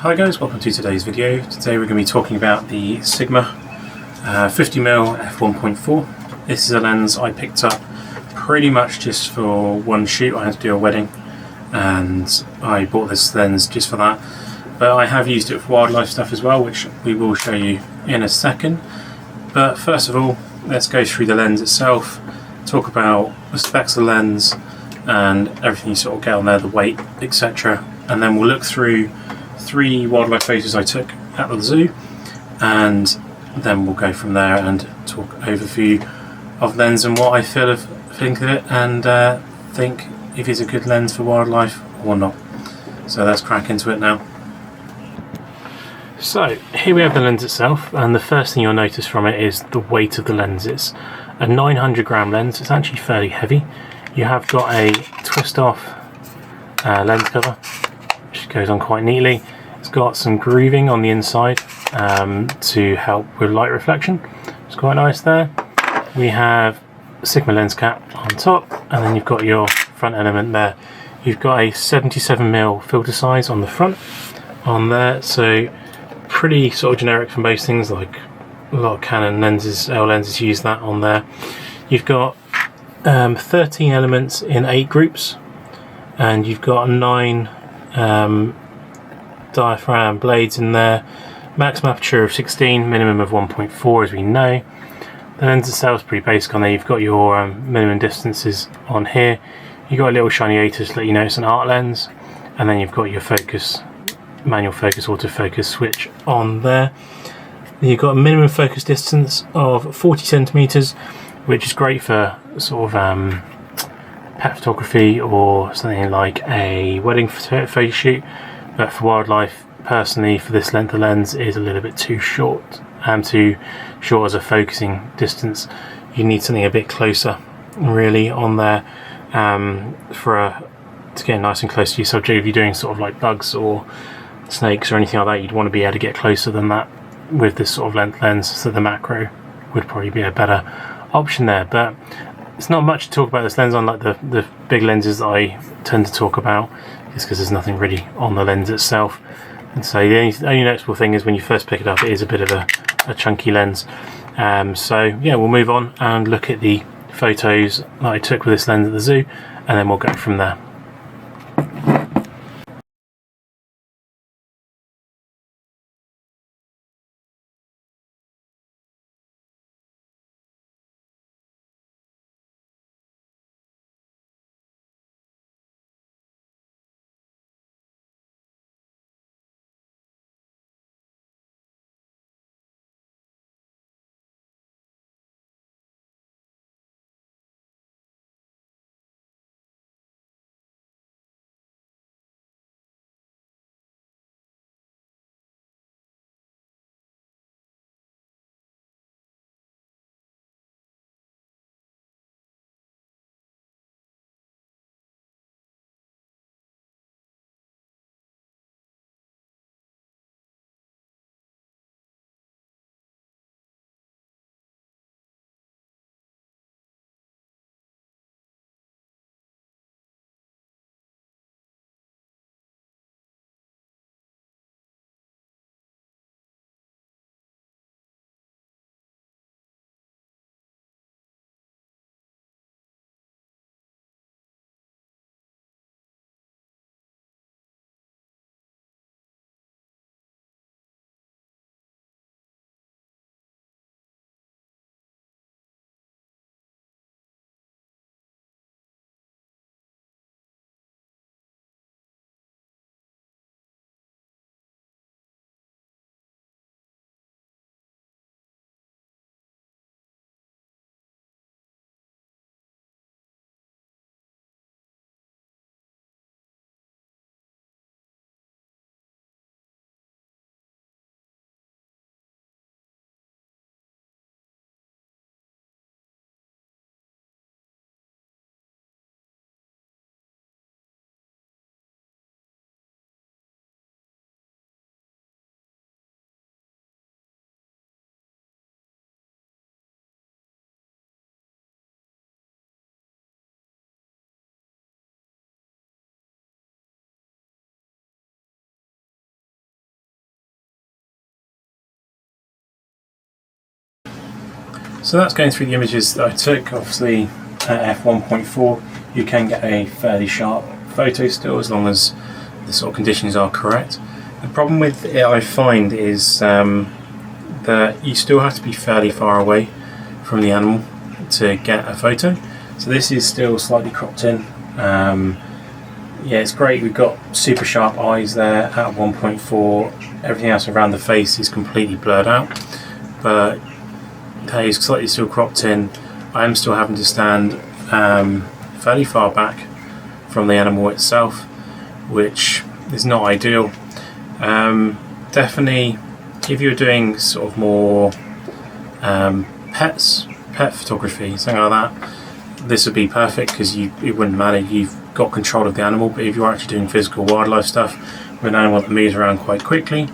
Hi guys, welcome to today's video. Today we're going to be talking about the Sigma 50mm f1.4. This is a lens I picked up pretty much just for one shoot. I had to do a wedding and I bought this lens just for that. But I have used it for wildlife stuff as well, which we will show you in a second. But first of all, let's go through the lens itself, talk about the specs of the lens and everything you sort of get on there, the weight, etc. And then we'll look through 3 wildlife photos I took at the zoo, and then we'll go from there and talk overview of lens and what I think of it, and think if it's a good lens for wildlife or not. So let's crack into it now. So here we have the lens itself, and the first thing you'll notice from it is the weight of the lens. It's a 900 gram lens. It's actually fairly heavy. You have got a twist off lens cover, which goes on quite neatly. It's got some grooving on the inside to help with light reflection. It's quite nice there. We have a Sigma lens cap on top, and then you've got your front element there. You've got a 77mm filter size on the front on there, so pretty sort of generic for most things, like a lot of Canon lenses, L lenses use that on there. You've got 13 elements in 8 groups, and you've got 9 diaphragm blades in there, maximum aperture of 16, minimum of 1.4 as we know. The lens itself is pretty basic on there. You've got your minimum distances on here. You've got a little shiny A to let you know it's an art lens, and then you've got your focus, manual focus, autofocus switch on there. You've got a minimum focus distance of 40 centimeters, which is great for sort of pet photography or something like a wedding photo shoot. But for wildlife, personally, for this length of lens is a little bit too short, too short as a focusing distance. You need something a bit closer, really, on there to get nice and close to your subject. If you're doing sort of like bugs or snakes or anything like that, you'd want to be able to get closer than that with this sort of length lens. So the macro would probably be a better option there. But it's not much to talk about this lens on like the big lenses that I tend to talk about, just because there's nothing really on the lens itself. And so the only noticeable thing is when you first pick it up, it is a bit of a chunky lens. So yeah, we'll move on and look at the photos that I took with this lens at the zoo, and then we'll go from there. So that's going through the images that I took. Obviously at f1.4 you can get a fairly sharp photo still, as long as the sort of conditions are correct. The problem with it, I find, is that you still have to be fairly far away from the animal to get a photo. So this is still slightly cropped in. Yeah, it's great. We've got super sharp eyes there at 1.4. Everything else around the face is completely blurred out, but that is slightly still cropped in. I am still having to stand fairly far back from the animal itself, which is not ideal. Definitely, if you're doing sort of more pet photography, something like that, this would be perfect, because it wouldn't matter, you've got control of the animal. But if you're actually doing physical wildlife stuff with an animal that moves around quite quickly,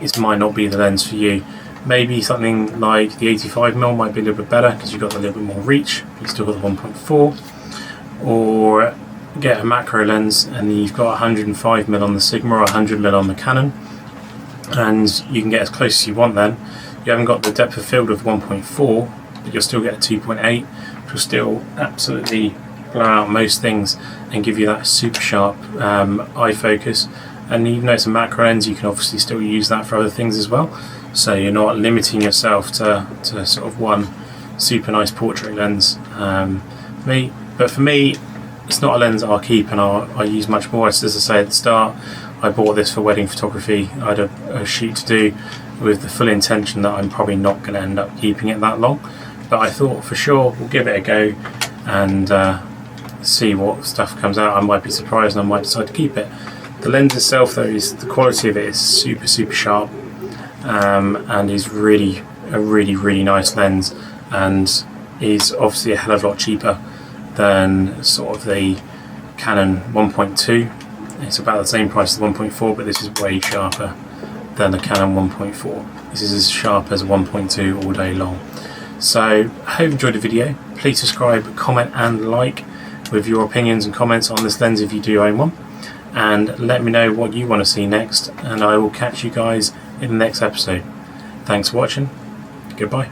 this might not be the lens for you. Maybe something like the 85mm might be a little bit better, because you've got a little bit more reach. You've still got the 1.4, or get a macro lens and you've got 105mm on the Sigma or 100mm on the Canon, and you can get as close as you want. Then you haven't got the depth of field of 1.4, but you'll still get a 2.8, which will still absolutely blow out most things and give you that super sharp eye focus. And even though it's a macro lens, you can obviously still use that for other things as well, so you're not limiting yourself to sort of one super nice portrait lens. But for me, it's not a lens I'll keep and I use much more. As I say at the start, I bought this for wedding photography. I had a shoot to do with the full intention that I'm probably not going to end up keeping it that long, but I thought for sure we'll give it a go and see what stuff comes out. I might be surprised and I might decide to keep it. The lens itself, though, the quality of it is super sharp, and is really a really nice lens, and is obviously a hell of a lot cheaper than sort of the Canon 1.2. It's about the same price as the 1.4, but this is way sharper than the Canon 1.4. This is as sharp as a 1.2 all day long. So I hope you enjoyed the video. Please subscribe, comment and like with your opinions and comments on this lens if you do own one, and let me know what you want to see next, and I will catch you guys in the next episode. Thanks for watching. Goodbye.